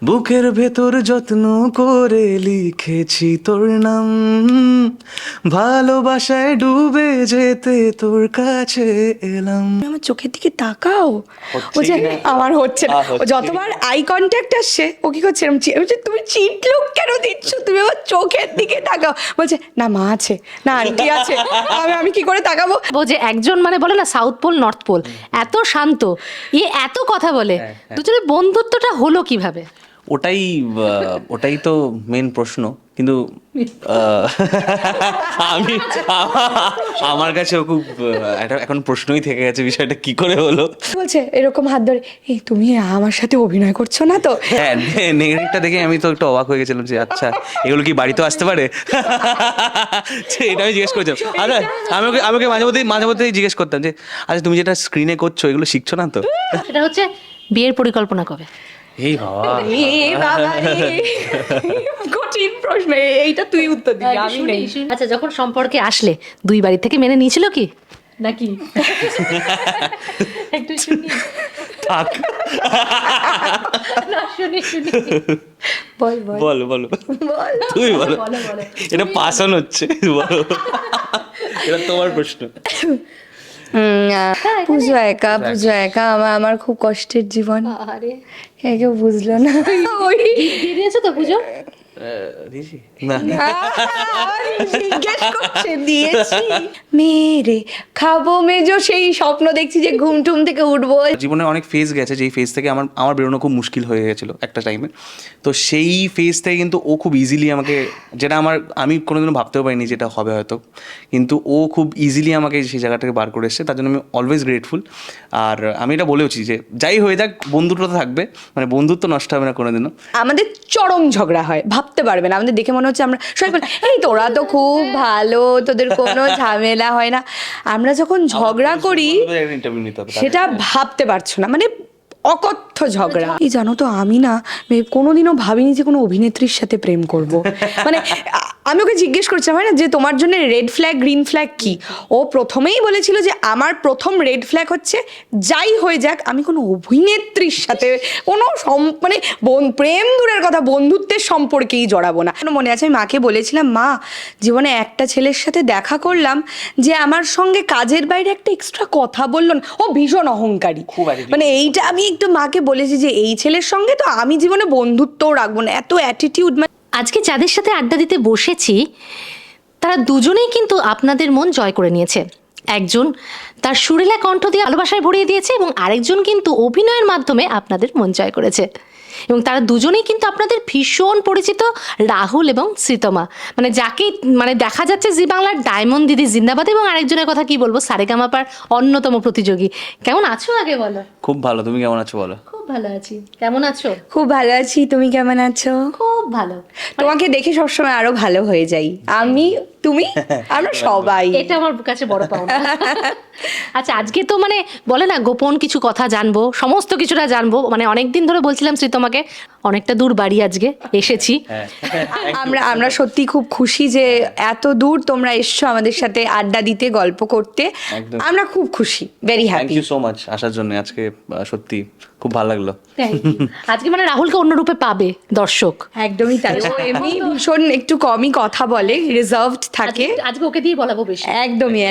বুকের ভেতর যত্ন করে লিখেছি তোর নাম, ভালোবাসায় ডুবে যেতে তোর কাছে এলাম। আমার চোখের দিকে তাকাও। ও যে আমার হচ্ছে না, ও যতবার আই কন্ট্যাক্ট আসছে ও কি করছে এরকম বলছে, তুমি চিট লুক কেন দিচ্ছ, তুমি আমার চোখের দিকে তাকাও। বলছে না মা আছে, না আন্টি আছে, আমি কি করে তাকাবো। ও যে একজন মানে বলে না সাউথ পোল নর্থ পোল, এত শান্ত, এত কথা বলে, দুজনের বন্ধুত্বটা হলো কিভাবে? ওটাই তো মেন প্রশ্ন, কিন্তু আমি আমার কাছেও খুব একটা এখন প্রশ্নই থেকে গেছে বিষয়টা কি করে হলো। বলছে এরকম হাত ধরে, এই তুমি আমার সাথে অভিনয় করছো না তো? হ্যাঁ, নেগেটিভটা দেখে আমি তো একটু অবাক হয়ে গেছিলাম যে আচ্ছা এগুলো কি বাড়িতেও আসতে পারে। এটা আমি জিজ্ঞেস করছিলাম। আচ্ছা আমাকে মাঝে মধ্যেই জিজ্ঞেস করতাম যে আচ্ছা তুমি যেটা স্ক্রিনে করছো এগুলো শিখছো না তো? সেটা হচ্ছে বিয়ের পরিকল্পনা কবে? এই বাবা, কঠিন প্রশ্ন, এইটা তুই উত্তর দিবি, আমি নেই। আচ্ছা যখন সম্পর্কে আসলে দুই বাড়ি থেকে মেনে নিয়েছিল কি নাকি? একটু শুনি। থাক, না, শুনি। বল বলো তুমি বলো, এটা পাশন হচ্ছে, বলো এটা তোমার প্রশ্ন। পুজো একা আমার খুব কষ্টের জীবন, আরে কেউ বুঝলো না। ওই দিয়ে দিয়েছো তো পুজো? না, জিজ্ঞেস করছে দিয়েছি, মেরে খাবো মেজো, সেই স্বপ্ন দেখছি যে ঘুম টুম থেকে উঠবো। জীবনে অনেক ফেজ গেছে, যেই ফেজ থেকে আমার বেরোনো খুব মুশকিল হয়ে গেছিলো একটা টাইমে। তো সেই ফেজ থেকে কিন্তু ও খুব ইজিলি আমাকে, যেটা আমি কোনোদিনও ভাবতেও পারিনি যেটা হবে হয়তো, কিন্তু ও খুব ইজিলি আমাকে সেই জায়গা থেকে বার করে এসেছে, তার জন্য আমি অলওয়েজ গ্রেটফুল। আর আমি এটা বলেওছি যে যাই হয়ে যাক বন্ধুত্ব তো থাকবে, মানে বন্ধুত্ব নষ্ট হবে না কোনোদিনও। আমাদের চরম ঝগড়া হয়, ভাবতে পারবে না, আমাদের দেখে মনে হচ্ছে আমরা সবাই বলি এই তোরা তো খুব ভালো, তোদের কোনো ঝামেলা হয় না। আমরা যখন ঝগড়া করি ইন্টারভিউ নিতে হবে, সেটা ভাবতে পারছো না, মানে অকথ্য ঝগড়া। এই জানো তো আমি না কোনোদিনও ভাবিনি যে কোনো অভিনেত্রীর সাথে প্রেম করব। মানে আমি ওকে জিজ্ঞেস করছিলাম হয় না যে তোমার জন্য রেড ফ্ল্যাগ গ্রিন ফ্ল্যাগ কি, ও প্রথমেই বলেছিল যে আমার প্রথম রেড ফ্ল্যাগ হচ্ছে যাই হয়ে যাক আমি কোনো অভিনেত্রীর সাথে কোনো মানে প্রেম দূরের কথা বন্ধুত্বের সম্পর্কেই জড়াবো না। মনে আছে আমি মাকে বলেছিলাম, মা জীবনে একটা ছেলের সাথে দেখা করলাম যে আমার সঙ্গে কাজের বাইরে একটা এক্সট্রা কথা বললো না, ও ভীষণ অহংকারী, মানে এইটা আমি একটু মাকে বলেছি যে এই ছেলের সঙ্গে তো আমি জীবনে বন্ধুত্বও রাখবো না, এত অ্যাটিটিউড। আজকে যাদের সাথে আড্ডা দিতে বসেছি তারা দুজনেই কিন্তু আপনাদের মন জয় করে নিয়েছে। একজন তার সুরেলা কণ্ঠ দিয়ে ভালোবাসায় ভরিয়ে দিয়েছে এবং আরেকজন কিন্তু অভিনয়ের মাধ্যমে আপনাদের মন জয় করেছে। এবং তারা দুজনেই কিন্তু আপনাদের ভীষণ পরিচিত, রাহুল এবং শ্রীতমা, মানে যাকে মানে দেখা যাচ্ছে জি বাংলার ডায়মন্ড দিদি জিন্দাবাদ। এবং আরেকজনের কথা কি বলবো, সারেগামাপার অন্যতম প্রতিযোগী। কেমন আছো আগে বলো? খুব ভালো, তুমি কেমন আছো বলো? খুব ভালো আছি, কেমন আছো? খুব ভালো আছি, তুমি কেমন আছো? খুব ভালো। তোমাকে দেখে সবসময় আরো ভালো হয়ে যাই, আমি তুমি আমরা সবাই, এটা আমার কাছে বড় পাওনা। আচ্ছা আজকে তো মানে বলে না গোপন কিছু কথা জানবো, সমস্ত কিছুটা জানবো, মানে অনেকদিন ধরে বলছিলাম শ্রীতমাকে, অনেকটা দূর বাড়ি আজকে এসেছি। আমরা সত্যি খুব খুশি যে এত দূর তোমরা এসছো আমাদের সাথে আড্ডা দিতে, গল্প করতে, আমরা খুব খুশি, very happy. Thank you so much আসার জন্য আজকে, সত্যি খুব ভালো লাগলো। আজকে মানে রাহুলকে অন্য রূপে পাবে দর্শক। একদমই তাই, ও এমনি ভীষণ একটু কমই কথা বলে, রিজার্ভড থাকে। আজকে ওকে দিয়ে বলাবো বেশি। একদমই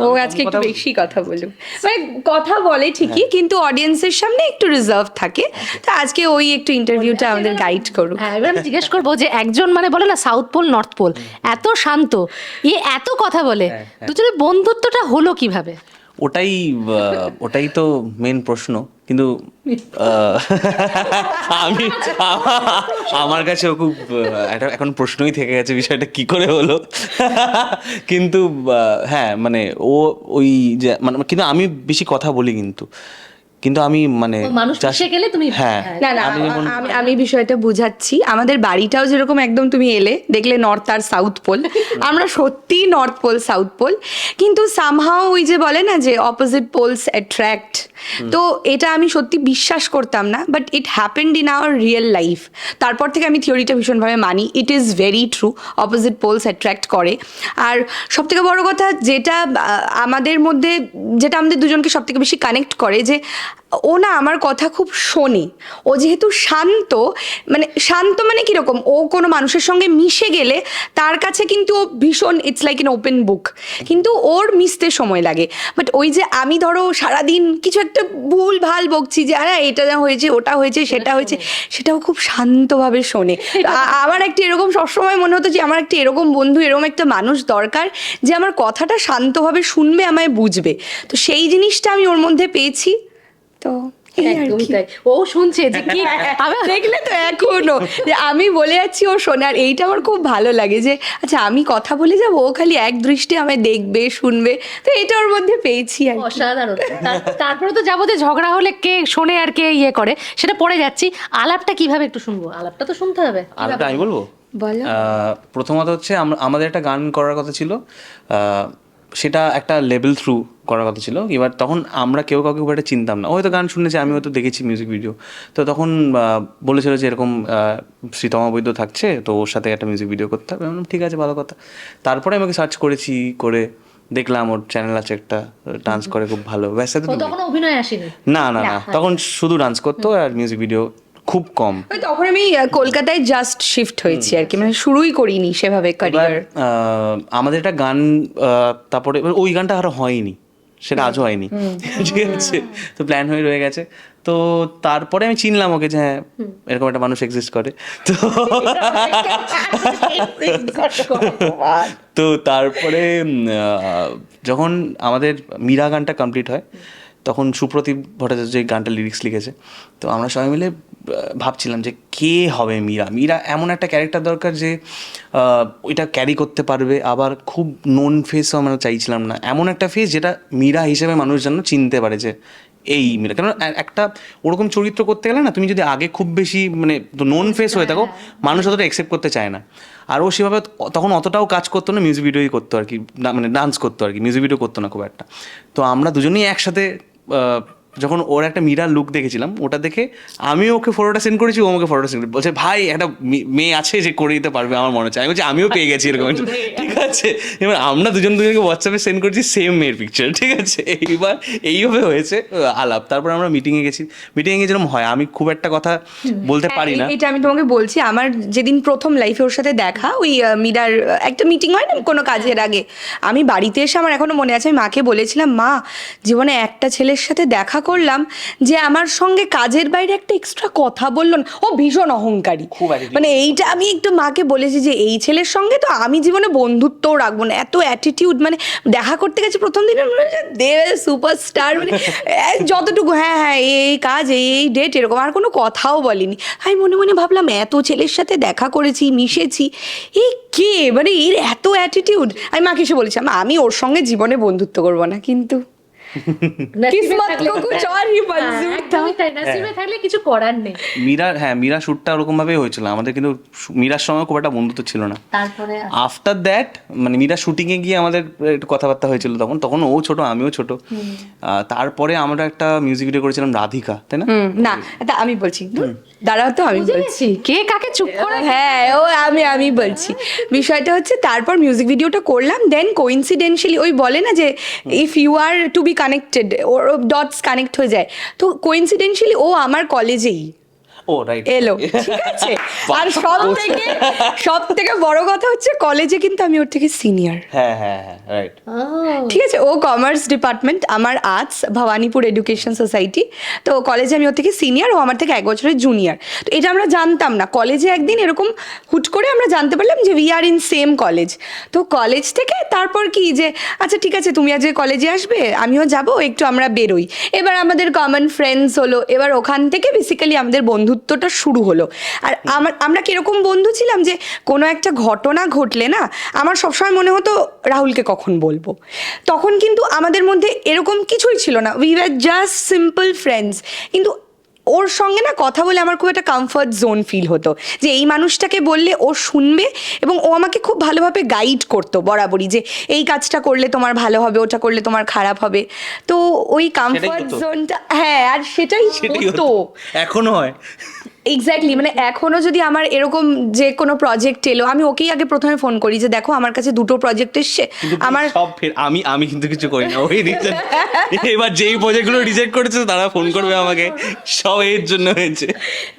ও আজকে একটু বেশি কথা বলুক, মানে কথা বলে ঠিকই কিন্তু অডিয়েন্সের সামনে একটু রিজার্ভ থাকে, তো আজকে ওই একটু ইন্টারভিউটা আমাদের গাইড করুক। হ্যাঁ, এবার আমি জিজ্ঞেস করবো যে একজন মানে বলে না সাউথ পোল নর্থ পোল, এত শান্ত, এত কথা বলে, দুজনের বন্ধুত্বটা হলো কিভাবে? ওটাই তো মেন প্রশ্ন, কিন্তু আমার কাছেও খুব একটা এখন প্রশ্নই থেকে গেছে বিষয়টা কি করে হলো। কিন্তু হ্যাঁ মানে ওই যে মানে, কিন্তু আমি বেশি কথা বলি কিন্তু আমি মানে মানুষ এসে গেলে তুমি হ্যাঁ না আমি বিষয়টা বুঝাচ্ছি। আমাদের বাড়িটাও যেরকম একদম তুমি এলে দেখলে নর্থ আর সাউথ পোল, আমরা সত্যি নর্থ পোল সাউথ পোল, কিন্তু সামহাও ওই যে বলে না যে অপোজিট পোলস অ্যাট্রাক্ট, তো এটা আমি সত্যি বিশ্বাস করতাম না, but it happened in our real life. তারপর থেকে আমি থিওরিটা ভীষণভাবে মানি, it is very true, opposite poles attract করে। আর সবথেকে বড় কথা যেটা আমাদের মধ্যে, যেটা আমাদের দুজনকে সবথেকে বেশি কানেক্ট করে, যে ও না আমার কথা খুব শোনে। ও যেহেতু শান্ত, মানে কীরকম, ও কোনো মানুষের সঙ্গে মিশে গেলে তার কাছে কিন্তু ও ভীষণ, it's like an open book, কিন্তু ওর মিশতে সময় লাগে। বাট ওই যে আমি ধরো সারাদিন কিছু একটা ভুল ভাল বকছি যে আরে এটা যা হয়েছে, ওটা হয়েছে, সেটা হয়েছে, সেটাও খুব শান্তভাবে শোনে। আমার একটা এরকম সবসময় মনে হতো যে আমার একটা এরকম বন্ধু, এরকম একটা মানুষ দরকার যে আমার কথাটা শান্তভাবে শুনবে, আমায় বুঝবে। তো সেই জিনিসটা আমি ওর মধ্যে পেয়েছি। তো এই আর একদমই কি। তাই, ও শুনছে যে কি দেখলে তো এখনো যে আমি বলে যাচ্ছি ও শোনে, আর এইটা আমার খুব ভালো লাগে যে আচ্ছা আমি কথা বলে যাবো, ও খালি এক দৃষ্টি আমায় দেখবে, শুনবে। তো এটা ওর মধ্যে পেয়েছি আর কি। অসাধারণ। তারপরে তো যাবো যে ঝগড়া হলে কে শোনে আর কে ইয়ে করে, সেটা পরে যাচ্ছি। আলাপটা কিভাবে একটু শুনবো, আলাপটা তো শুনতে হবে। আর একটা আমি বলবো, বলো। প্রথমত হচ্ছে আমাদের একটা গান করার কথা ছিল, সেটা একটা লেভেল থ্রু করার কথা ছিল। এবার তখন আমরা কেউ কাউকে খুব একটা চিনতাম না, ও হয়তো গান শুনেছে, আমি হয়তো দেখেছি মিউজিক ভিডিও। তো তখন বলেছিল যে এরকম শ্রীতমা বৈদ্য থাকছে, তো ওর সাথে একটা মিউজিক ভিডিও করতে হবে। আমি বললাম ঠিক আছে, ভালো কথা। তারপরে আমাকে সার্চ করেছি, করে দেখলাম ওর চ্যানেল আছে একটা, ডান্স করে খুব ভালো। ব্যাস ও তখন অভিনয় আসেনি? না না না, তখন শুধু ডান্স করতো আর মিউজিক ভিডিও খুব কম। তখন আমি কলকাতায় জাস্ট শিফট হয়েছি আর কি, মানে শুরুই করিনি সেভাবে ক্যারিয়ার। আমাদের একটা গান, তারপরে ওই গানটা আরো হয়নি, সেটা আজও হয়নি, ঠিক আছে। তো প্ল্যান হয়ে রয়ে গেছে। তো তারপরে আমি চিনলাম ওকে যে হ্যাঁ এরকম একটা মানুষ এক্সিস্ট করে। তো তো তারপরে যখন আমাদের মীরা গানটা কমপ্লিট হয়, তখন সুপ্রতীপ ভট্টাচার্য এই গানটা লিরিক্স লিখেছে। তো আমরা সবাই মিলে ভাবছিলাম যে কে হবে মীরা। মীরা এমন একটা ক্যারেক্টার দরকার যে ওইটা ক্যারি করতে পারবে, আবার খুব নোন ফেসও আমরা চাইছিলাম না, এমন একটা ফেস যেটা মীরা হিসেবে মানুষ যেন চিনতে পারে যে এই মীরা। কারণ একটা ওরকম চরিত্র করতে গেলে না, তুমি যদি আগে খুব বেশি মানে নোন ফেস হয়ে থাকো, মানুষ অতটা অ্যাকসেপ্ট করতে চায় না। আর ও সেভাবে তখন অতটাও কাজ করতো না, মিউজিক ভিডিওই করতো আর কি, মানে ডান্স করতো আর কি, মিউজিক ভিডিও করতো না খুব একটা। তো আমরা দুজনেই একসাথে যখন ওর একটা মীরার লুক দেখেছিলাম, ওটা দেখে আমি ওকে ফটোটা সেন্ড করেছি, ও আমাকে ফটোটা সেন্ড করে বলছে ভাই একটা মেয়ে আছে যে করে দিতে পারবে আমার মনে হচ্ছে। আমি বলছি আমিও পেয়ে গেছি এরকম, ঠিক আছে। এবার আমরা দুজনকে হোয়াটসঅ্যাপে সেন্ড করেছি সেম মেয়ের পিকচার, ঠিক আছে। এইবার এইভাবে হয়েছে আলাপ। তারপর আমরা মিটিংয়ে গেছি, মিটিংয়ে গিয়ে যেরকম হয়, আমি খুব একটা কথা বলতে পারি না। এটা আমি তোমাকে বলছি, আমার যেদিন প্রথম লাইফে ওর সাথে দেখা, ওই মীরার একটা মিটিং হয় না কোনো কাজের আগে, আমি বাড়িতে এসে, আমার এখনো মনে আছে, আমি মাকে বলেছিলাম মা জীবনে একটা ছেলের সাথে দেখা করলাম যে আমার সঙ্গে কাজের বাইরে একটা এক্সট্রা কথা বললো না। ও ভীষণ অহংকারী, মানে এইটা আমি একটু মাকে বলেছি যে এই ছেলের সঙ্গে তো আমি জীবনে বন্ধুত্বও রাখবো না, এত অ্যাটিটিউড। মানে দেখা করতে গেছে প্রথম দিনে দেব সুপারস্টার, মানে যতটুকু হ্যাঁ হ্যাঁ এই কাজ এই ডেট এরকম, আর কোনো কথাও বলিনি। আমি মনে মনে ভাবলাম এত ছেলের সাথে দেখা করেছি, মিশেছি, এই কে, মানে এর এত অ্যাটিটিউড। আমি মাকে এসে বলেছিলাম আমি ওর সঙ্গে জীবনে বন্ধুত্ব করবো না, কিন্তু কিসমত কো কুছ और ही मंजूर था। নসিবে থাকলে কিছু করার নেই। মীরা শ্যুটটা ওরকম ভাবেই হয়েছিল আমাদের, কিন্তু মীরার সঙ্গে খুব একটা বন্ধুত্ব ছিল না। তারপরে আফটার দ্যাট মানে মীরা শুটিংয়ে গিয়ে আমাদের একটু কথাবার্তা হয়েছিল, তখন ও ছোট আমিও ছোট। তারপরে আমরা একটা মিউজিক ভিডিও করেছিলাম রাধিকা, তাই না? না তা আমি বলছি, দাঁড়াও তো আমি বলছি, বলছি কে কাকে চুপ করে। হ্যাঁ ও আমি বলছি, বিষয়টা হচ্ছে তারপর মিউজিক ভিডিওটা করলাম, দেন কোইন্সিডেন্সিয়ালি ওই বলে না যে if you are to be connected, ওর ডটস কানেক্ট হয়ে যায়। তো কোইন্সিডেন্সিয়ালি ও আমার কলেজেই ও রাইট এলো, ঠিক আছে। আর সব থেকে বড় কথা হচ্ছে কলেজে কিন্তু আমি ওর থেকে সিনিয়র। হ্যাঁ হ্যাঁ হ্যাঁ রাইট। ঠিক আছে, ও কমার্স ডিপার্টমেন্ট, আমার আর্টস, ভবানীপুর এডুকেশন সোসাইটি। তো কলেজে আমি ওর থেকে সিনিয়র, ও আমার থেকে 1 বছরের জুনিয়র। তো এটা আমরা জানতাম না, কলেজে একদিন এরকম হুট করে আমরা জানতে পারলাম যে we are in same college. তো কলেজ থেকে তারপর কি যে আচ্ছা ঠিক আছে তুমি আজ কলেজে আসবে, আমিও যাব, একটু আমরা বেরোই। এবার আমাদের কমন ফ্রেন্ডস হলো, এবার ওখান থেকে বেসিক্যালি আমাদের বন্ধুত্বটা শুরু হলো। আর আমরা কিরকম বন্ধু ছিলাম যে কোনো একটা ঘটনা ঘটলে না, আমার সবসময় মনে হতো রাহুলকে কখন বলবো। তখন কিন্তু আমাদের মধ্যে এরকম কিছুই ছিল না, we were just simple friends. কিন্তু ওর সঙ্গে না কথা বলে আমার খুব একটা কমফর্ট জোন ফিল হতো, যে এই মানুষটাকে বললে ও শুনবে এবং ও আমাকে খুব ভালোভাবে গাইড করতো বরাবরই, যে এই কাজটা করলে তোমার ভালো হবে, ওটা করলে তোমার খারাপ হবে। তো ওই কমফর্ট হতো। জোনটা, হ্যাঁ, আর সেটাই হতো। এখনো হয়। এক্স্যাক্টলি, মানে এখনো যদি আমার এরকম যে কোনো প্রজেক্ট এলো, আমি ওকেই আগে প্রথমে ফোন করি যে দেখো আমার কাছে 2টো প্রজেক্ট এসছে, কিন্তু আমার সব আমি কিন্তু কিছু করি না ওই রিজন। এবার যেই প্রজেক্টগুলো রিজেক্ট করেছে তারা ফোন করবে আমাকে, সব এর জন্য হয়েছে।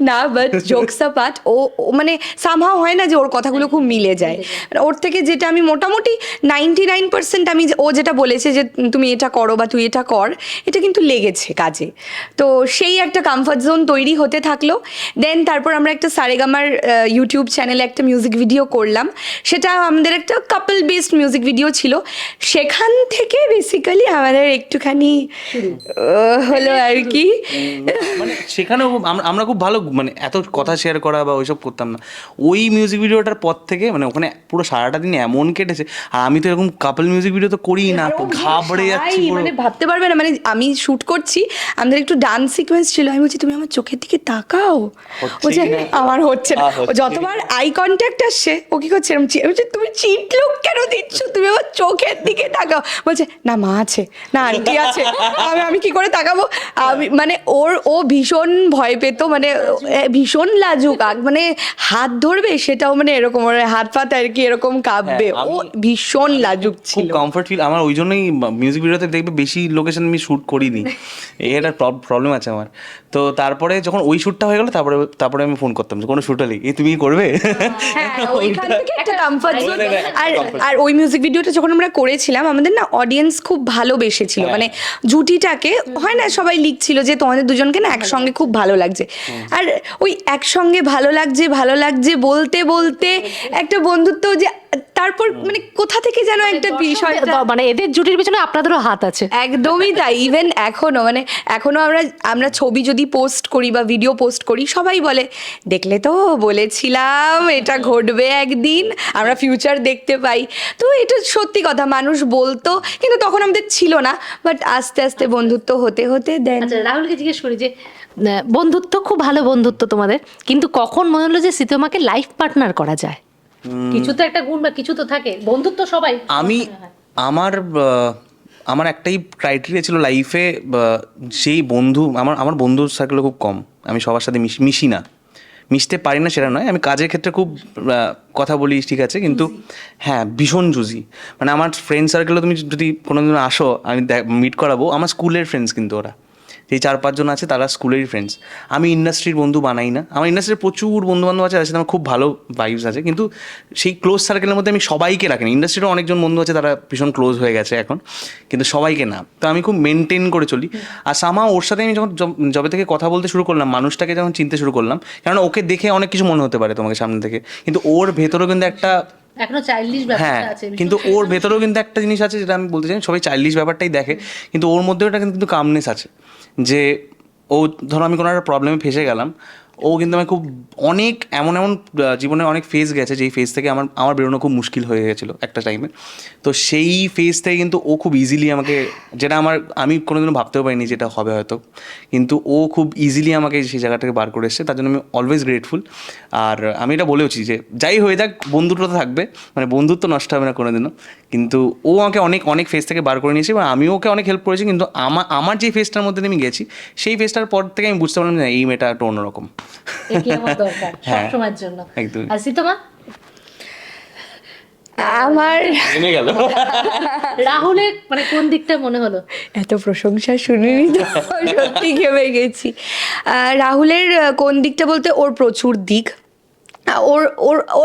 না, বাট জোকস পার্ট, ও মানে সামহাও হয় না যে ওর কথাগুলো খুব মিলে যায়, মানে ওর থেকে যেটা আমি মোটামুটি 99% আমি ও যেটা বলেছে যে তুমি এটা করো বা তুই এটা কর, এটা কিন্তু লেগেছে কাজে। তো সেই একটা কমফর্ট জোন তৈরি হতে থাকলো। দেন তারপর আমরা একটা সারেগামার ইউটিউব চ্যানেলে একটা মিউজিক ভিডিও করলাম, সেটা আমাদের একটা কাপল বেসড মিউজিক ভিডিও ছিল। সেখান থেকে বেসিক্যালি আমাদের একটুখানি হলো আর কি। মানে সেখানেও আমরা খুব ভালো, মানে এত কথা শেয়ার করা বা ওইসব করতাম না। ওই মিউজিক ভিডিওটার পর থেকে মানে ওখানে পুরো সারাটা দিন এমন কেটেছে। আর আমি তো এরকম কাপল মিউজিক ভিডিও তো করিই না, ঘাবড়ে যাচ্ছি পুরো। মানে ভাবতে পারবে না, মানে আমি শুট করছি, আমাদের একটু ডান্স সিকোয়েন্স ছিল, আমি বলছি তুমি আমার চোখের দিকে তাকাও, বলছে আমার হচ্ছে না। ও যতবার আই কন্ট্যাক্ট আসছে ও কি করছে এরকম বলছে তুমি চিট লুক কেন দিচ্ছ, তুমি আমার চোখের দিকে তাকাও, বলছে না মা আছে, না আন্টি আছে, আমি কি করে তাকাবো। আমি মানে ও ভীষণ ভয় পেত, মানে ভীষণ লাজুক, মানে হাত ধরবে সেটাও মানে এরকম ওর হাত ফাত আর কি এরকম কাঁপবে, ও ভীষণ লাজুক খুব ছিল। কমফর্ট ফিল আমার, ওই জন্যই মিউজিক ভিডিওতে দেখবে বেশি লোকেশন আমি শ্যুট করিনি, এই একটা প্রবলেম আছে আমার। তো তারপরে যখন ওই শ্যুটটা হয়ে গেলো, তারপরে আমি ফোন করতাম যে কোনো শ্যুট হলেই এই তুমি কি করবে। হ্যাঁ, ওইখান থেকে একটা কমফর্ট জোন। আর ওই মিউজিক ভিডিওটা যখন আমরা করেছিলাম, আমাদের না অডিয়েন্স খুব ভালোবেসেছিল, মানে জুটিটাকে হয় না, সবাই লিখছিল যে তোমাদের দুজনকে না একসঙ্গে খুব ভালো লাগছে। আর ওই একসঙ্গে ভালো লাগছে বলতে বলতে একটা বন্ধুত্ব, যে তারপর মানে কোথা থেকে যেন একটা বিষয়, মানে এদের জুটির পিছনে আপনাদেরও হাত আছে। একদমই তাই। ইভেন এখনো আমরা ছবি যদি পোস্ট করি বা ভিডিও পোস্ট করি, সবাই বলে দেখলে তো বলেছিলাম এটা ঘটবে একদিন, আমরা ফিউচার দেখতে পাই। তো এটা সত্যি কথা, মানুষ বলতো, কিন্তু তখন আমাদের ছিল না, বাট আস্তে আস্তে বন্ধুত্ব হতে হতে দেন। আচ্ছা, রাহুলকে জিজ্ঞেস করি যে বন্ধুত্ব খুব ভালো বন্ধুত্ব তোমাদের, কিন্তু কখন মনে হলো যে সিতমাকে লাইফ পার্টনার করা যায়? কিছু তো একটা গুণ বা কিছু তো থাকে, বন্ধুত্ব সবাই। আমার একটাই ক্রাইটেরিয়া ছিল লাইফে, সেই বন্ধু, আমার বন্ধুর সার্কেলও খুব কম, আমি সবার সাথে মিশি না, মিশতে পারি না সেটা নয়, আমি কাজের ক্ষেত্রে খুব কথা বলি ঠিক আছে, কিন্তু হ্যাঁ ভীষণ জুজি। মানে আমার ফ্রেন্ড সার্কেলে তুমি যদি কোনোদিন আসো, আমি মিট করাবো, আমার স্কুলের ফ্রেন্ডস কিন্তু ওরা, যে 4-5 জন আছে তারা স্কুলেরই ফ্রেন্ডস। আমি ইন্ডাস্ট্রির বন্ধু বানাই না, আমার ইন্ডাস্ট্রির প্রচুর বন্ধুবান্ধব আছে, তাদের সাথে আমার খুব ভালো ভাইবস আছে, কিন্তু সেই ক্লোজ সার্কেলের মধ্যে আমি সবাইকে রাখিনি। ইন্ডাস্ট্রিরও অনেকজন বন্ধু আছে, তারা ভীষণ ক্লোজ হয়ে গেছে এখন, কিন্তু সবাইকে না। তো আমি খুব মেনটেন করে চলি। আর সামা ওর সাথে আমি যখন যবে থেকে কথা বলতে শুরু করলাম, মানুষটাকে যখন চিনতে শুরু করলাম, কেননা ওকে দেখে অনেক কিছু মনে হতে পারে তোমাকে সামনে থেকে, কিন্তু ওর ভেতরেও কিন্তু একটা, এখনো চাইল্ডিশ হ্যাঁ, ব্যাপারটা আছে, কিন্তু ওর ভেতরেও কিন্তু একটা জিনিস আছে যেটা আমি বলতে চাই, সবাই চাইল্ডিশ ব্যাপারটাই দেখে, কিন্তু ওর মধ্যেও একটা কিন্তু কামনেস আছে, যে ও ধরো আমি কোনো একটা প্রবলেমে ফেসে গেলাম, ও কিন্তু আমি খুব এমন জীবনে অনেক ফেজ গেছে, যেই ফেজ থেকে আমার বেরোনো খুব মুশকিল হয়ে গেছিলো একটা টাইমে। তো সেই ফেজ থেকে কিন্তু ও খুব ইজিলি আমাকে, যেটা আমি কোনোদিনও ভাবতেও পারিনি যেটা হবে হয়তো, কিন্তু ও খুব ইজিলি আমাকে সেই জায়গা থেকে বার করে এসেছে, তার জন্য আমি অলওয়েজ গ্রেটফুল। আর আমি এটা বলেওছি যে যাই হয়ে যাক বন্ধুত্ব তো থাকবে, মানে বন্ধুত্ব নষ্ট হবে না কোনোদিনও, কিন্তু ও আমাকে অনেক ফেজ থেকে বার করে নিয়েছে এবং আমিও ওকে অনেক হেল্প করেছি, কিন্তু আমার যে ফেজটার মধ্যে আমি গেছি, সেই ফেজটার পর থেকে আমি বুঝতে পারলাম যে এই মেয়েটা একটা অন্যরকম। এটি আমার দরকার হ্যাঁ, সবসময়ের জন্য। একদম। আর সিতমা? আমার জেনে গেল রাহুলের মানে কোন দিকটা মনে হলো? এত প্রশংসা শুনিনি তো, সত্যি ঘেমে গেছি। রাহুলের কোন দিকটা বলতে, ওর প্রচুর দিক।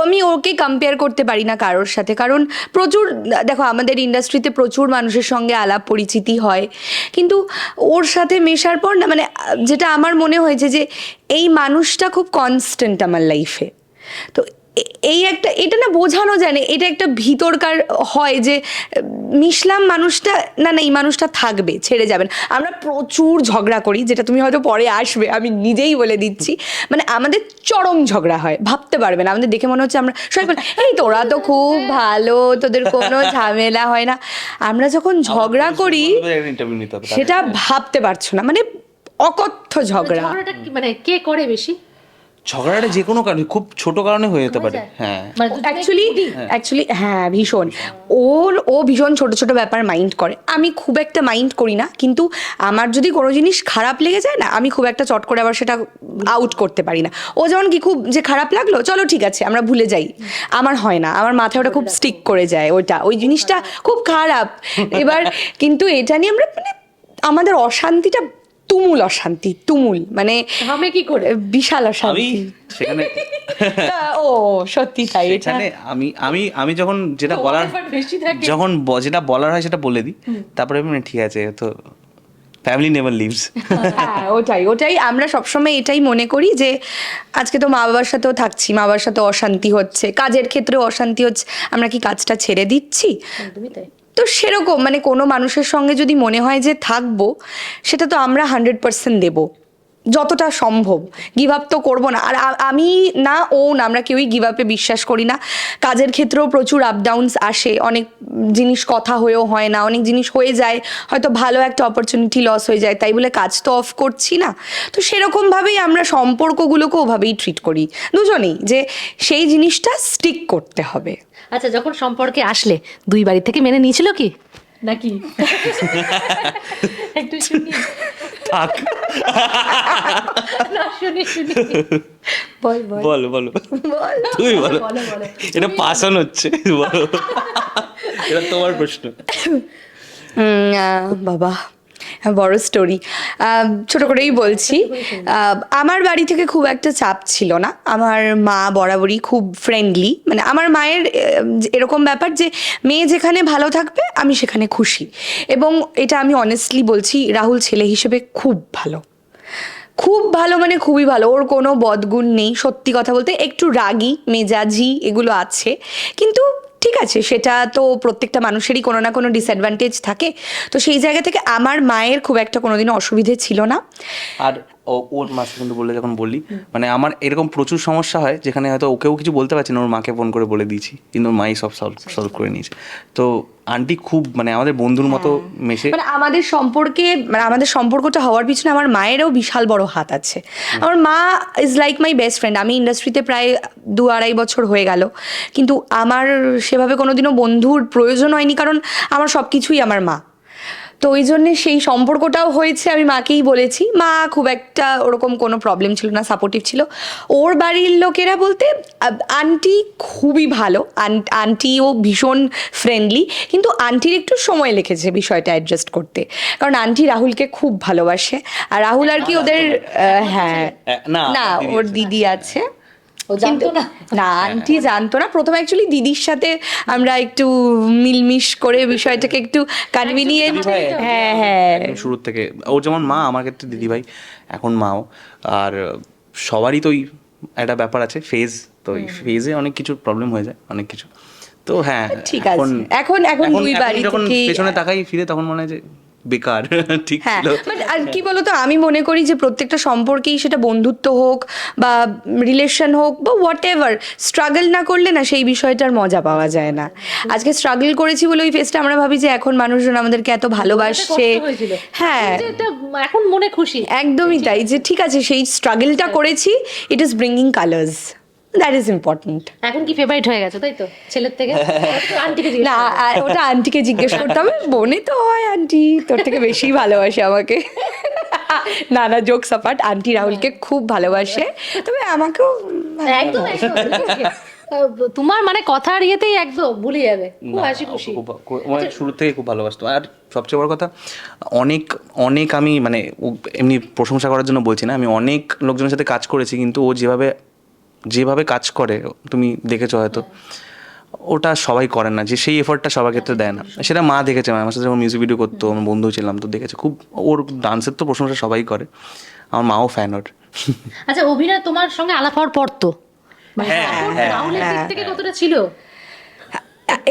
আমি ওকে কম্পেয়ার করতে পারি না কারোর সাথে, কারণ প্রচুর, দেখো আমাদের ইন্ডাস্ট্রিতে প্রচুর মানুষের সঙ্গে আলাপ পরিচিতি হয়, কিন্তু ওর সাথে মেশার পর না, মানে যেটা আমার মনে হয়েছে যে এই মানুষটা খুব কনস্ট্যান্ট আমার লাইফে। তো এটা না বোঝানো যায় না, এটা একটা ভিতরকার হয় যে মিশলাম মানুষটা, না এই মানুষটা থাকবে, ছেড়ে যাবেন। আমরা প্রচুর ঝগড়া করি, যেটা তুমি হয়তো পরে আসবে, আমি নিজেই বলে দিচ্ছি, মানে আমাদের চরম ঝগড়া হয়, ভাবতে পারবে না। আমাদের দেখে মনে হচ্ছে আমরা সবাই বলে এই তোরা তো খুব ভালো, তোদের কোনো ঝামেলা হয় না। আমরা যখন ঝগড়া করি সেটা ভাবতে পারছো না, মানে অকথ্য ঝগড়া। ঝগড়াটা মানে কে করে বেশি? ঝগড়াটা যে কোনো কারণে, খুব ছোট কারণে হয়ে যেতে পারে। হ্যাঁ, মানে দুজনেই অ্যাকচুয়ালি হ্যাঁ ভীষণ। ও ভীষণ ছোট ছোট ব্যাপার মাইন্ড করে, আমি খুব একটা মাইন্ড করি না, কিন্তু আমার যদি কোনো জিনিস খারাপ লেগে যায় না, আমি খুব একটা চট করে আবার সেটা আউট করতে পারি না। ও যেমন কি খুব যে খারাপ লাগলো চলো ঠিক আছে আমরা ভুলে যাই, আমার হয় না, আমার মাথায় ওটা খুব স্টিক করে যায়, ওই জিনিসটা খুব খারাপ। এবার কিন্তু এটা নিয়ে আমরা মানে আমাদের অশান্তিটা তুমুল অশান্তি, তুমুল মানে থামে কি করে? বিশাল আমি অশান্তি। সেখানে ও সত্যি তাই, এটা সেখানে আমি যখন যেটা বলার, বেশি থাকে। যখন যেটা বলার হয় সেটা বলে দিই, তারপরে আমি ঠিক আছে, তো ফ্যামিলি নেভার লিভস। হ্যাঁ ওটাই আমরা সবসময় এটাই মনে করি যে আজকে তো মা বাবার সাথেও থাকছি, মা বাবার সাথে অশান্তি হচ্ছে, কাজের ক্ষেত্রেও অশান্তি হচ্ছে, আমরা কি কাজটা ছেড়ে দিচ্ছি? একদমই তাই। তো সেরকম মানে কোনো মানুষের সঙ্গে যদি মনে হয় যে থাকবো, সেটা তো আমরা 100% দেবো যতটা সম্ভব, গিভ আপ তো করবো না। আর আমি না ও না, আমরা কেউই গিভ আপে বিশ্বাস করি না। কাজের ক্ষেত্রেও প্রচুর আপ ডাউনস আসে, অনেক জিনিস কথা হয়েও হয় না, অনেক জিনিস হয়ে যায়, হয়তো ভালো একটা অপরচুনিটি লস হয়ে যায়, তাই বলে কাজ তো অফ করছি না। তো সেরকমভাবেই আমরা সম্পর্কগুলোকে ওভাবেই ট্রিট করি দুজনেই, যে সেই জিনিসটা স্টিক করতে হবে। আচ্ছা, যখন সম্পর্কে আসলে দুই বাড়ি থেকে মেনে নিয়েছিল কি নাকি? একটু শুনি থাক, না, শুনি বল বলো বলো, তুমি বলো, এটা পাশন হচ্ছে, বলো, এটা তোমার প্রশ্ন। বাবা বড় স্টোরি, ছোট করেই বলছি। আমার বাড়ি থেকে খুব একটা চাপ ছিল না, আমার মা বরাবরই খুব ফ্রেন্ডলি, মানে আমার মায়ের এরকম ব্যাপার যে মেয়ে যেখানে ভালো থাকবে আমি সেখানে খুশি। এবং এটা আমি অনেস্টলি বলছি, রাহুল ছেলে হিসেবে খুব ভালো, খুব ভালো, মানে খুবই ভালো, ওর কোনো বদগুণ নেই। সত্যি কথা বলতে একটু রাগী মেজাজি এগুলো আছে, কিন্তু ঠিক আছে, সেটা তো প্রত্যেকটা মানুষেরই কোনো না কোনো ডিসঅ্যাডভান্টেজ থাকে। তো সেই জায়গা থেকে আমার মায়ের খুব একটা কোনোদিনও অসুবিধে ছিল না। আর ওর মাসে কিন্তু বললে, যখন বললি মানে আমার এরকম প্রচুর সমস্যা হয় যেখানে হয়তো ওকেও কিছু বলতে পারছি না, ওর মাকে ফোন করে বলে দিয়েছি, কিন্তু ওর মাই সব সলভ করে নিয়েছে। তো আন্টি খুব মানে আমাদের বন্ধুর মতো মেশে। মানে আমাদের সম্পর্কে, মানে আমাদের সম্পর্কটা হওয়ার পিছনে আমার মায়েরও বিশাল বড় হাত আছে। আমার মা is like my best friend. আমি ইন্ডাস্ট্রিতে প্রায় 2-2.5 বছর হয়ে গেল, কিন্তু আমার সেভাবে কোনোদিনও বন্ধুর প্রয়োজন হয়নি, কারণ আমার সব কিছুই আমার মা। তো ওই জন্যে সেই সম্পর্কটাও হয়েছে, আমি মাকেই বলেছি, মা খুব একটা ওরকম কোনো প্রবলেম ছিল না, সাপোর্টিভ ছিল। ওর বাড়ির লোকেরা বলতে আন্টি খুবই ভালো, আন্টিও ভীষণ ফ্রেন্ডলি, কিন্তু আন্টির একটু সময় লেগেছে বিষয়টা অ্যাডজাস্ট করতে, কারণ আন্টি রাহুলকে খুব ভালোবাসে। আর রাহুল আর কি ওদের হ্যাঁ না ওর দিদি আছে, ও জানতো না? না আন্টি জানতো না। প্রথমে অ্যাকচুয়ালি দিদির সাথে আমরা একটু মিলমিশ করে বিষয়টাকে একটু কনভিনিয়েন্ট, হ্যাঁ একদম শুরুর থেকে ওর যেমন মা, আমার ক্ষেত্রে দিদিভাই, এখন মাও। আর সবারই তো একটা ব্যাপার আছে, ফেজ, তো এই ফেজে অনেক কিছু প্রবলেম হয়ে যায়, অনেক কিছু। তো হ্যাঁ ঠিক আছে, এখন দুই বাড়ি যখন থেকেই পেছনে তাকাই ফিরে, তখন মনে হয় যে বেকার, ঠিক হ্যাঁ। ছিল। আর কি বলতো, আমি মনে করি যে প্রত্যেকটা সম্পর্কেই, সেটা বন্ধুত্ব হোক বা রিলেশন হোক বা হোয়াট এভার, স্ট্রাগল না করলে না সেই বিষয়টার মজা পাওয়া যায় না। আজকে স্ট্রাগল করেছি বলে ওই ফেসটা আমরা ভাবি যে এখন মানুষজন আমাদেরকে এত ভালোবাসছে। হ্যাঁ এখন মনে খুশি। একদমই তাই, যে ঠিক আছে সেই স্ট্রাগলটা করেছি, it is bringing colours, that is important. এখন কি ফেভারিট হয়ে গেছে তাই তো ছেলের থেকে? আন্টিকে জিজ্ঞেস না ওটা আন্টিকে জিজ্ঞেস করতে হবে, বোনে তো হয় আন্টি তোর থেকে বেশি ভালোবাসে আমাকে। না জোকস অ্যাপার্ট, আন্টি রাহুলকে খুব ভালোবাসে, তবে আমাকেও একদম তোমার মানে কথার ইয়েতেই একদম ভুলে যাবে, খুব হাসি খুশি। মানে শুরু থেকে খুব ভালোবাসতো। আর সবচেয়ে বড় কথা, অনেক অনেক আমি মানে এমনি প্রশংসা করার জন্য বলছি না, আমি অনেক লোকজনের সাথে কাজ করেছি, কিন্তু ও যেভাবে কাজ করে তুমি দেখেছো হয়তো, ওটা সবাই করে না, যে সেই এফোর্টটা সবার ক্ষেত্রে দেয় না। সেটা মা দেখেছে, আমার সাথে যখন মিউজিক ভিডিও করতো, আমার বন্ধু ছিলাম, তো দেখেছে খুব, ওর ডান্সের তো প্রশংসা সবাই করে, আমার মাও ফ্যান ওর। আচ্ছা, অভিনয় তোমার সঙ্গে আলাপ হওয়ার পর তো মানে হ্যাঁ, তখন হ্যাঁ, রাহুলের দিক থেকে কতটা ছিল?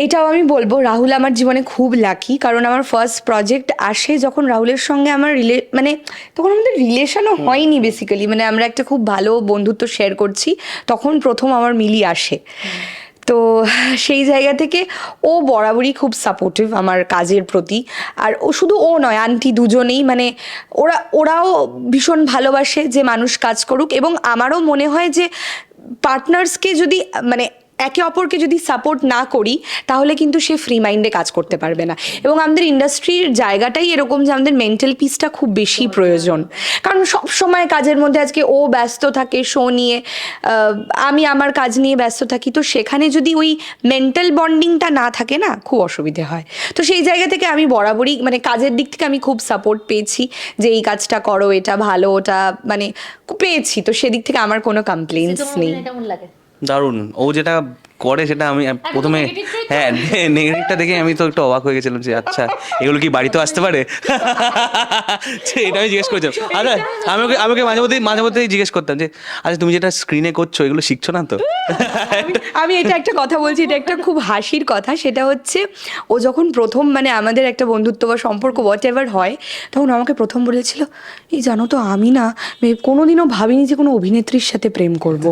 এটাও আমি বলবো, রাহুল আমার জীবনে খুব লাকি, কারণ আমার ফার্স্ট প্রজেক্ট আসে যখন রাহুলের সঙ্গে আমার মানে তখন আমাদের রিলেশনও হয়নি বেসিক্যালি, মানে আমরা একটা খুব ভালো বন্ধুত্ব শেয়ার করছি, তখন প্রথম আমার মিলি আসে। তো সেই জায়গা থেকে ও বরাবরই খুব সাপোর্টিভ আমার কাজের প্রতি। আর ও শুধু ও নয়, আন্টি দুজনেই, মানে ওরাও ভীষণ ভালোবাসে যে মানুষ কাজ করুক। এবং আমারও মনে হয় যে পার্টনার্সকে যদি মানে একে অপরকে যদি সাপোর্ট না করি তাহলে কিন্তু সে ফ্রি মাইন্ডে কাজ করতে পারবে না। এবং আমাদের ইন্ডাস্ট্রির জায়গাটাই এরকম যে আমাদের মেন্টাল পিসটা খুব বেশি প্রয়োজন। কারণ সব সময় কাজের মধ্যে আজকে ও ব্যস্ত থাকে শো নিয়ে, আমি আমার কাজ নিয়ে ব্যস্ত থাকি, তো সেখানে যদি ওই মেন্টাল বন্ডিংটা না থাকে না, খুব অসুবিধে হয়। তো সেই জায়গা থেকে আমি বরাবরই মানে কাজের দিক থেকে আমি খুব সাপোর্ট পেয়েছি যে এই কাজটা করো, এটা ভালো, ওটা মানে পেয়েছি। তো সেদিক থেকে আমার কোনো কমপ্লেইন্টস নেই। কেমন লাগে? দারুণ। ও যেটা করে সেটা আমি প্রথমে হ্যাঁ নেগেটিভটা দেখে আমি তো একটু অবাক হয়ে গেছিলাম যে আচ্ছা এগুলো কি বাড়িতেও আসতে পারে। এটা আমি জিজ্ঞেস করছিলাম। আচ্ছা আমাকে মাঝে মধ্যেই জিজ্ঞেস করতাম যে আচ্ছা তুমি যেটা স্ক্রিনে করছো এগুলো শিখছো না তো? আমি এটা একটা কথা বলছি, এটা একটা খুব হাসির কথা। সেটা হচ্ছে ও যখন প্রথম মানে আমাদের একটা বন্ধুত্ব বা সম্পর্ক হোয়াট এভার হয়, তখন আমাকে প্রথম বলেছিল এই জানো তো আমি না কোনোদিনও ভাবিনি যে কোনো অভিনেত্রীর সাথে প্রেম করব।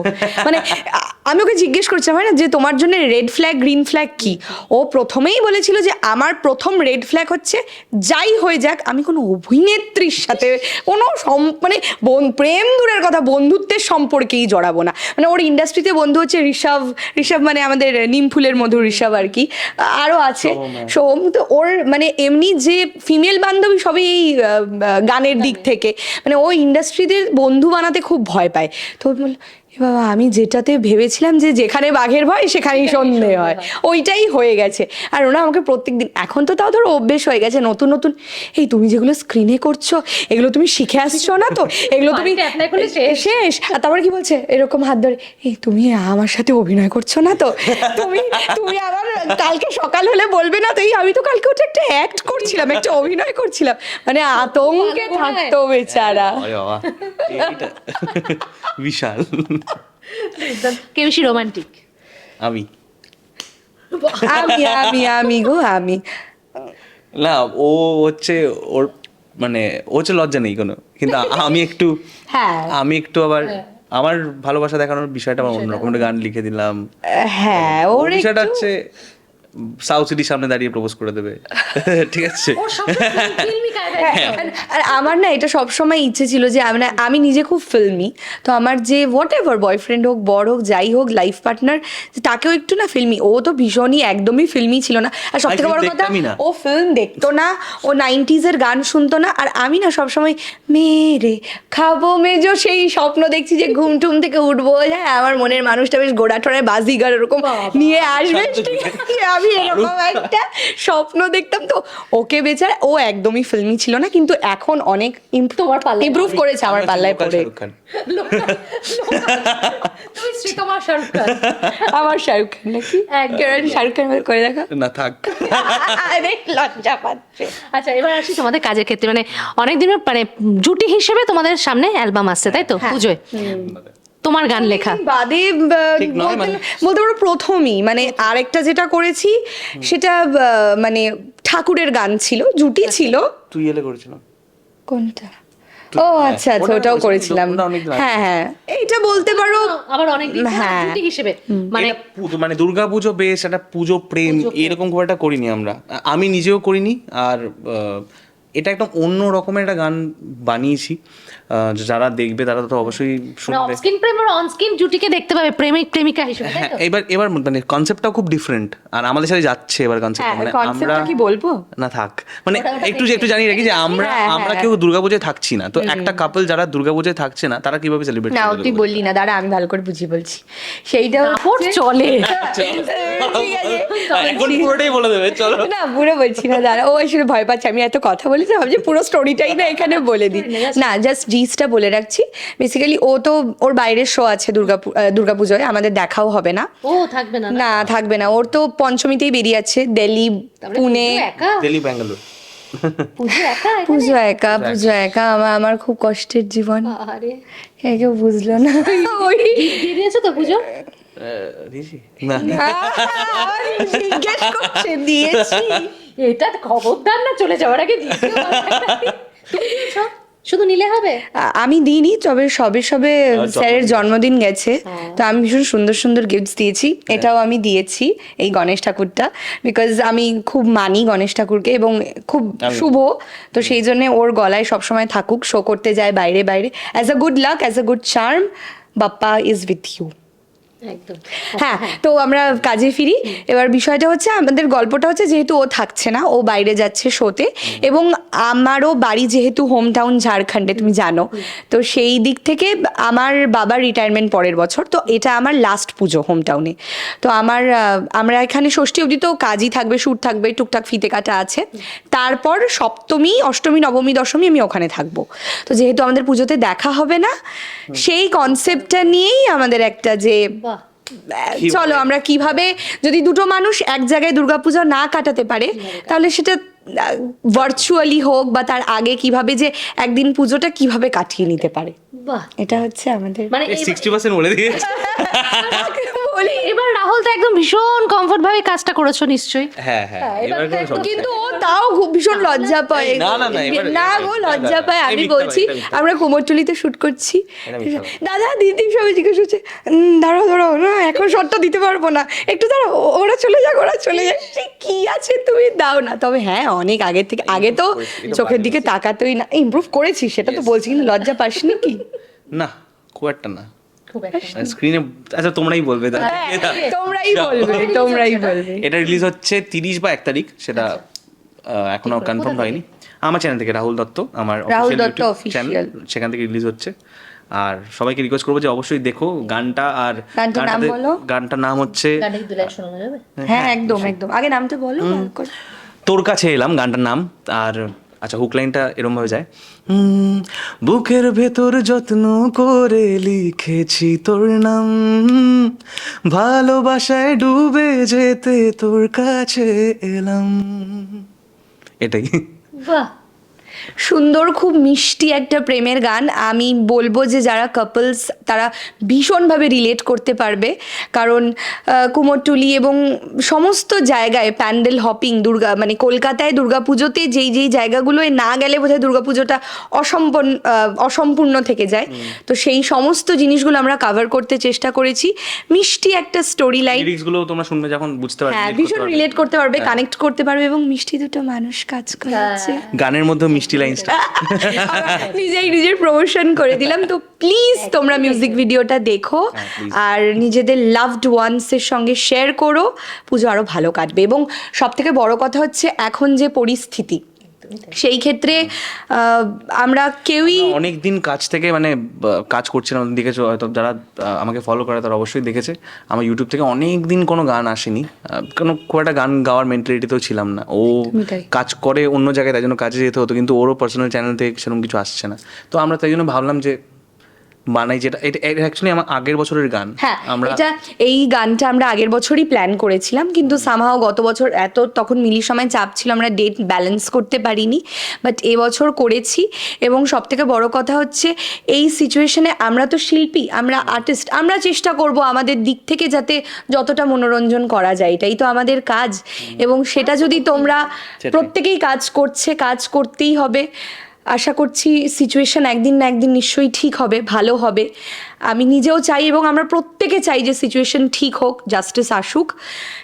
মানে আমি ওকে জিজ্ঞেস করছিলাম হয় না যে তোমার জন্য রেড ফ্ল্যাগ গ্রিন ফ্ল্যাগ কি। ও প্রথমেই বলেছিল যে আমার প্রথম রেড ফ্ল্যাগ হচ্ছে যাই হয়ে যাক আমি কোনো অভিনেত্রীর সাথে কোনো মানে প্রেম দূরের কথা বন্ধুত্বের সম্পর্কেই জড়াবো না। মানে ওর ইন্ডাস্ট্রিতে বন্ধু হচ্ছে ঋষভ মানে আমাদের নিমফুলের মধুর ঋষভ আর কি, আরও আছে সোম। তো ওর মানে এমনি যে ফিমেল বান্ধবী সবই এই গানের দিক থেকে, মানে ও ইন্ডাস্ট্রিতে বন্ধু বানাতে খুব ভয় পায়। তো বল বাবা আমি যেটাতে ভেবেছিলাম যে যেখানে বাঘের ভয় সেখানেই সন্ধে হয়, ওইটাই হয়ে গেছে। আর ওরা আমাকে প্রত্যেকদিন, এখন তো তাও ধরো অভ্যেস হয়ে গেছে, নতুন নতুন এই তুমি যেগুলো স্ক্রিনে করছো এগুলো তুমি শিখে আসছো না তো, এগুলো তুমি শেষ। আর তারপরে কি বলছে এরকম হাত ধরে, এই তুমি আমার সাথে অভিনয় করছো না তো, তুমি আবার কালকে সকাল হলে বলবে না তো, এই আমি তো কালকে ওটা একটা অ্যাক্ট করছিলাম, একটা অভিনয় করছিলাম। মানে আতঙ্কে থাকতো বেচারা। এটা বিশাল। কে বেশি রোমান্টিক? আমি আমি না, ও হচ্ছে ওর মানে ও হচ্ছে লজ্জা নেই কোনো, কিন্তু আমি একটু আবার আমার ভালোবাসা দেখানোর বিষয়টা আমার অন্যরকম। একটা গান লিখে দিলাম, হ্যাঁ ওর বিষয়টা হচ্ছে সাউথ সিটির সামনে দাঁড়িয়ে প্রপোজ করে দেবে। ঠিক আছে। আর আমার না এটা সবসময় ইচ্ছে ছিল যে আমি নিজে খুব ফিল্মি, তো আমার যে হোয়াট এভার বয়ফ্রেন্ড হোক বর হোক যাই হোক লাইফ পার্টনার তাকেও একটু না ফিল্মি। ও তো ভীষণই একদমই ফিল্মি ছিল না। আর সব থেকে বড় কথা ও ফিল্ম দেখতো না, ও 90s গান শুনতো না। আর আমি না সবসময় মেরে খাবো মেজো সেই স্বপ্ন দেখছি যে ঘুম টুম থেকে উঠবো, হ্যাঁ আমার মনের মানুষটা বেশ গোড়া টোড়ায় বাজিগার এরকম নিয়ে আসবে, আমি এরকম একটা স্বপ্ন দেখতাম। তো ওকে বেচারা ও একদমই ফিল্মি ছিল না, কিন্তু এখন অনেক ইমপ্রুভ করেছে আমার পাল্লায় পড়ে। আমার শাহরুখ খান নাকি শাহরুখ খান করে দেখা না থাক। লজ্জা পাচ্ছে। আচ্ছা এবার আসি তোমাদের কাজের ক্ষেত্রে, মানে অনেকদিনের মানে জুটি হিসেবে তোমাদের সামনে অ্যালবাম আসছে তাই তো পুজোয়? তোমার গান লেখা বাদে বলতে পারো প্রথমই মানে আরেকটা যেটা করেছি সেটা মানে ঠাকুরের গান ছিল, জুটি ছিল। তুই এলে করেছিলাম কোনটা? ও আচ্ছা আচ্ছা ওটাও করেছিলাম। হ্যাঁ এইটা বলতে পারো আবার অনেক দিন জুটি হিসেবে মানে দুর্গাপুজো বেশ একটা পুজো প্রেম এরকম খুব একটা করিনি আমরা, আমি নিজেও করিনি। আর এটা একটা অন্য রকমের একটা গান বানিয়েছি, যারা দেখবে তারা তো অবশ্যই শুনবে। অফ স্ক্রিন প্রেম আর অন স্ক্রিন জুটিকে দেখতে পাবে প্রেমিক প্রেমিকা হিসেবে। হ্যাঁ এবার মানে কনসেপ্টটাও খুব ডিফারেন্ট আর আমাদের সাথে যাচ্ছে এবার কনসেপ্ট। মানে আমরা কি বলবো না থাক মানে একটু জানিয়ে রাখি যে আমরা কেউ দুর্গাপূজায় থাকছি না, তো একটা কাপল যারা দুর্গাপূজায় থাকছে না তারা কিভাবে সেলিব্রেট না তুই বললি না, দাঁড়া আমি ভালো করে বুঝিয়ে বলছি। সেইটা চলে এখন পুরোটাই বলে দেবে, চলো না পুরো বলছি না, দাঁড়া ও আসলে ভয় পাচ্ছে আমি এত কথা বলি তো ভাবছি পুরো স্টোরিটাই না এখানে বলে দিই। না জাস্ট জিসটা বলে রাখছি। বেসিক্যালি ও তো ওর বাইরের শো আছে দুর্গাপুজোয়, আমাদের দেখাও হবে না। ও থাকবে না? না থাকবে না, ওর তো পঞ্চমীতেই বেরিয়ে আছে, দিল্লি পুনে দিল্লি ব্যাঙ্গালোর। পুজো একা আমার খুব কষ্টের জীবন, কেউ বুঝলো না। দিয়েছো তো পুজো? জিজ্ঞেস করছে দিয়েছি, এটা খবরদার না চলে যাওয়ার আগে দিয়েছো। শুধু নিলে হবে? আমি দিইনি, তবে সবে স্যারের জন্মদিন গেছে, তো আমি ভীষণ সুন্দর সুন্দর গিফটস দিয়েছি। এটাও আমি দিয়েছি, এই গণেশ ঠাকুরটা, বিকজ আমি খুব মানি গণেশ ঠাকুরকে এবং খুব শুভ, তো সেই জন্য ওর গলায় সবসময় থাকুক, শো করতে যায় বাইরে বাইরে, as a good luck, as a good charm, Bappa is with you. একদম। হ্যাঁ, তো আমরা কাজে ফিরি। এবার বিষয়টা হচ্ছে, আমাদের গল্পটা হচ্ছে, যেহেতু ও থাকছে না, ও বাইরে যাচ্ছে শোতে, এবং আমারও বাড়ি যেহেতু হোম টাউন ঝাড়খণ্ডে, তুমি জানো, তো সেই দিক থেকে আমার বাবার রিটায়ারমেন্ট পরের বছর, তো এটা আমার লাস্ট পুজো হোম টাউনে। তো আমরা এখানে ষষ্ঠী অবধি তো কাজই থাকবে, শ্যুট থাকবে, টুকটাক ফিতে কাটা আছে, তারপর সপ্তমী, অষ্টমী, নবমী, দশমী আমি ওখানে থাকবো। তো যেহেতু আমাদের পুজোতে দেখা হবে না, সেই কনসেপ্টটা নিয়েই আমাদের একটা যে চলো আমরা কিভাবে, যদি দুটো মানুষ এক জায়গায় দুর্গাপূজা না কাটাতে পারে, তাহলে সেটা ভার্চুয়ালি হোক বা তার আগে কিভাবে যে একদিন পুজোটা কিভাবে কাটিয়ে নিতে পারে, বাহ, এটা হচ্ছে আমাদের। মানে 60% বলে দিয়েছে। এবার রাহুল তো একদম ভীষণ কমফোর্ট ভাবে কাজটা করেছো নিশ্চয়ই। হ্যাঁ হ্যাঁ, এবার কোনো সমস্যা কিন্তু ও তাও খুব ভীষণ লজ্জা পায়। না, না, না, এবার- না গো, লজ্জা পায়। এই আমি মিথ্যা বলছি, এটা মিথ্যা। আমরা কুমোরটুলিতে শুট করছি, এটা মিথ্যা কথা। দাদা দিদি সবাই জিজ্ঞেস করছে, দাঁড়াও না, এখন শটটা দিতে পারবো না, একটু দাঁড়াও, ওরা চলে যাক। সে কি আছে, তুমি দাও না। তবে হ্যাঁ, অনেক আগে থেকে, আগে তো চোখের দিকে তাকাতোই না, ইমপ্রুভ করেছি, সেটা তো বলছি, কিন্তু লজ্জা পাসনি কি? না, খুব একটা না। খুব একটা। স্ক্রিনে, আচ্ছা তোমরাই বলবে। তোমরাই বলবে। এটা রিলিজ হচ্ছে 30 বা 1 তারিখ, সেটা এখনো কনফার্ম হয়নি। আমার চ্যানেল থেকে, রাহুল দত্ত, আমার Rahul official Dutta YouTube official। channel, সেখান থেকে রিলিজ হচ্ছে। আর সবাইকে রিকোয়েস্ট করবো যে অবশ্যই দেখো গানটা। আর গানটার নাম বলো। গানটার নাম হচ্ছে গানটা কি 2 লাইন শোনানো যাবে? হ্যাঁ, একদম একদম, আগে নামটা বলো ভালো করে। তোর কাছে এলাম, গানটার নাম। আর আচ্ছা, হুক লাইনটা এরম ভাবে যায়, বুকের ভেতর যত্ন করে লিখেছি তোর নাম, ভালোবাসায় ডুবে যেতে তোর কাছে এলাম। এটাই। বাহ, সুন্দর, খুব মিষ্টি একটা প্রেমের গান। আমি বলবো যে যারা কাপলস, তারা ভীষণভাবে রিলেট করতে পারবে, কারণ কুমোরটুলি এবং সমস্ত জায়গায় প্যান্ডেল হপিং, মানে কলকাতায় দুর্গাপুজোতে যেই জায়গাগুলোয় না গেলে বোধহয় দুর্গাপুজোটা অসম্পূর্ণ থেকে যায়, তো সেই সমস্ত জিনিসগুলো আমরা কভার করতে চেষ্টা করেছি। মিষ্টি একটা স্টোরি লাইন, লিরিক্সগুলো তোমরা শুনবে যখন বুঝতে পারবে, হ্যাঁ, relate ভীষণ করতে পারবে। রিলেট করতে পারবে, কানেক্ট করতে পারবে, এবং মিষ্টি দুটো মানুষ কাজ করেছে। গানের মধ্যে মিষ্টি লাইনসটা। নিজের প্রমোশন করে দিলাম। তো প্লিজ তোমরা মিউজিক ভিডিওটা দেখো, আর নিজেদের লাভড ওয়ান্স এর সঙ্গে শেয়ার করো, পুজো আরো ভালো কাটবে। এবং সব থেকে বড় কথা হচ্ছে, এখন যে পরিস্থিতি, সেই ক্ষেত্রে আমরা কেউই অনেক দিন কাজ থেকে মানে কাজ করছিলাম, দেখেছো হয়তো, যারা আমাকে ফলো করে তারা অবশ্যই দেখেছে, আমার ইউটিউব থেকে অনেক দিন কোনো গান আসেনি, কোনো খুব একটা গান গাওয়ার মেন্টালিটিতেও ছিলাম না। ও তাই। কাজ করে অন্য জায়গায়, তাই জন্য কাজে যেতে হতো, কিন্তু ওরও পার্সোনাল চ্যানেল থেকে সেরকম কিছু আসছে না। তো আমরা তাই জন্য ভাবলাম যে বানাই, যেটা এটা অ্যাকচুয়ালি আমার আগের বছরের গান। হ্যাঁ, আমরা এই গানটা আমরা আগের বছরই প্ল্যান করেছিলাম, কিন্তু সামহাও গত বছর তখন মিলির সময় চাপ ছিল, আমরা ডেট ব্যালেন্স করতে পারিনি, বাট এবছর করেছি। এবং সব থেকে বড় কথা হচ্ছে, এই সিচুয়েশনে আমরা তো শিল্পী, আমরা আর্টিস্ট, আমরা চেষ্টা করব আমাদের দিক থেকে যাতে যতটা মনোরঞ্জন করা যায়, এটাই তো আমাদের কাজ। এবং সেটা যদি তোমরা প্রত্যেকেই কাজ করতেই হবে। আশা করছি সিচুয়েশন একদিন না একদিন নিশ্চয়ই ঠিক হবে, ভালো হবে। আমি নিজেও চাই এবং আমরা প্রত্যেকে চাই যে সিচুয়েশন ঠিক হোক, জাস্টিস আসুক,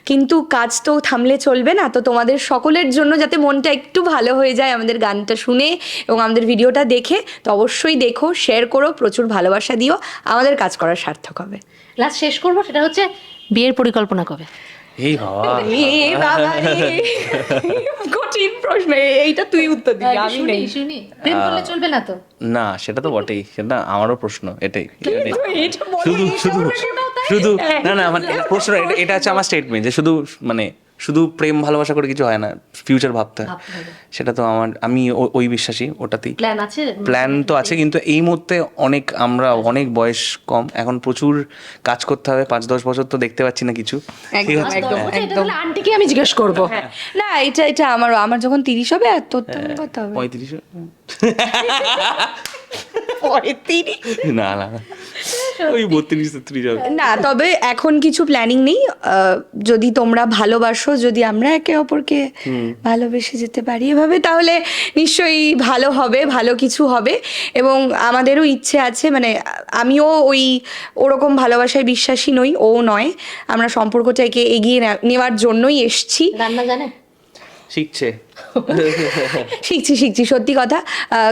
কিন্তু কাজ তো থামলে চলবে না। তো তোমাদের সকলের জন্য যাতে মনটা একটু ভালো হয়ে যায় আমাদের গানটা শুনে এবং আমাদের ভিডিওটা দেখে, তো অবশ্যই দেখো, শেয়ার করো, প্রচুর ভালোবাসা দিও, আমাদের কাজ করা সার্থক হবে। লাস্ট শেষ করবো, সেটা হচ্ছে বিয়ের পরিকল্পনা কবে? এই বাবা, কঠিন প্রশ্ন, এইটা তুই উত্তর দিবি, আমি নেই। শুনি, প্রেম করলে চলবে না তো? না, সেটা তো বটেই, সেটা আমারও প্রশ্ন এটাই। এটা বলো, শুধু এটা শুধু প্রশ্নটাও তাই। শুধু না মানে প্রশ্ন এটা হচ্ছে আমার স্টেটমেন্ট, যে শুধু প্রেম ভালোবাসা করে কিছু হয় না, ফিউচার ভাবতে হয়। সেটা তো আমি ওই বিশ্বাসী, ওটাতেই প্ল্যান আছে? প্ল্যান তো আছে, কিন্তু এই মুহূর্তে আমরা অনেক বয়স কম, এখন প্রচুর কাজ করতে হবে। 5-10 বছর তো দেখতে পাচ্ছি না কিছু। ঠিক আছে, একদম। আন্টিকে আমি জিজ্ঞেস করবো। না, এটা আমার যখন 30 হবে, আর তোর তখন কত হবে? 35। পরে 30? না। ওই 32-33 হবে। না, তবে এখন কিছু প্ল্যানিং নেই। যদি তোমরা ভালোবাসো, যদি আমরা একে অপরকে ভালোবেসে যেতে পারি এভাবে, তাহলে নিশ্চয়ই ভালো হবে, ভালো কিছু হবে। এবং আমাদেরও ইচ্ছে আছে, মানে আমিও ওরকম ভালোবাসায় বিশ্বাসী নই, ও নয়। আমরা সম্পর্কটাকে এগিয়ে নেওয়ার জন্যই এসছি। রান্না জানে? শিখছে। শিখছি সত্যি কথা।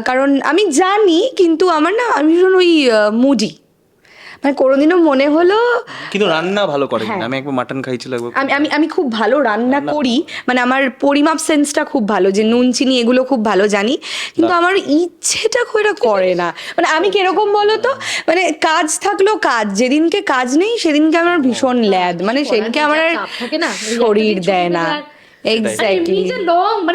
কারণ আমি জানি, কিন্তু আমি ভীষণ মুডি, মানে কোনোদিনও মনে হলো। কিন্তু রান্না ভালো করে। হ্যাঁ। আমি একবার মাটন খাইছিলাম একবার। আমি খুব ভালো রান্না করি, মানে আমার পরিমাপ সেন্সটা খুব ভালো, যে নুন চিনি এগুলো খুব ভালো জানি, কিন্তু আমার ইচ্ছেটা খুব এটা করে না। মানে আমি কিরকম বলো তো, মানে কাজ থাকলেও কাজ, যেদিনকে কাজ নেই সেদিনকে আমার ভীষণ ল্যাদ, মানে সেদিনকে আমার আর চাপ থাকে না, ওই শরীর একটা দিন দেয় না। ছুটি পেলে এক্স্যাক্টলি।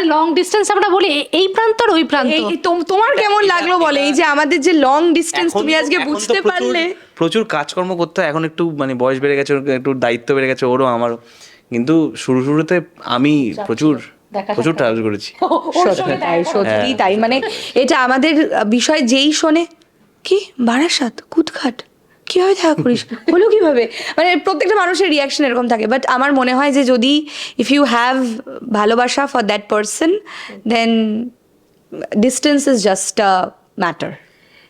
লং ডিস্টেন্স আমরা বলি, এই প্রান্ত আর ওই প্রান্ত। তোমার কেমন লাগলো বলে, এই যে আমাদের যে লং ডিস্টেন্স, এখন তুমি তো- আজকে এখন তো বুঝতে পারলে? প্রচুর কাজকর্ম করতে হয়। এখন একটু মানে বয়স বেড়ে গেছে, একটু দায়িত্ব বেড়ে গেছে ওরও আমারও। কিন্তু শুরুতে আমি প্রচুর ট্রাভেল করেছি। সত্যি তাই, মানে এটা আমাদের বিষয় যেই শোনে, কি বারাসাত কুদঘাট কিভাবে দেখা করিস, হলো কিভাবে, মানে প্রত্যেকটা মানুষের রিয়াকশন এরকম থাকে। বাট আমার মনে হয় যে যদি ইফ ইউ হ্যাভ ভালোবাসা for that person, then distance is just a matter.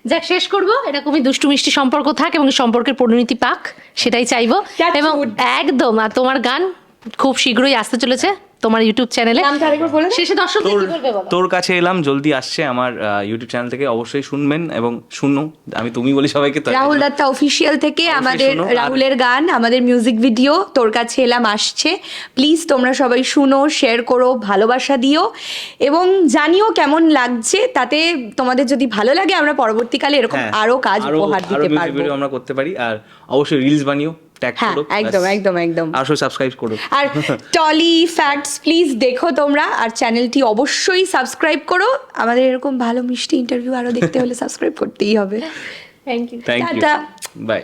যাক, শেষ করবো, এরকমই দুষ্টু মিষ্টি সম্পর্ক থাক এবং সম্পর্কের পরিণতি পাক, সেটাই চাইবো। Touch এবং wood. একদম, আর তোমার গান খুব শীঘ্রই আসতে চলেছে তোমার ইউটিউব চ্যানেলে। নামটা আরেকবার বলে দাও। শেষে দর্শক কি বলবে বলো? তোর কাছে এলাম জলদি আসছে আমার ইউটিউব চ্যানেল থেকে, অবশ্যই শুনবেন এবং শুনো। আমি তুমি বলি সবাইকে তো। রাহুল দত্তা অফিসিয়াল থেকে অবশ্যই আমাদের শোনো। আর- রাহুলের গান, আমাদের মিউজিক ভিডিও তোর কাছে এলাম আসছে। প্লিজ তোমরা সবাই শুনো, শেয়ার করো, ভালোবাসা দিও এবং জানিও কেমন লাগছে। তাতে তোমাদের যদি ভালো লাগে, আমরা পরবর্তীকালে এরকম হ্যাঁ, আরো কাজ উপহার আরো দিতে music পারবো। video আমরা করতে পারি। আর অবশ্যই রিলস বানিও, ট্যাগ হ্যাঁ, করো। একদম, ব্যাস। একদম, একদম। আর সব সাবস্ক্রাইব করো। আর টলি ফ্যাক্টস প্লিজ দেখো তোমরা, আর চ্যানেলটি অবশ্যই সাবস্ক্রাইব করো। আমাদের এরকম ভালো মিষ্টি ইন্টারভিউ আরো দেখতে হলে সাবস্ক্রাইব করতেই হবে। Thank you. Thank you. Tata. By.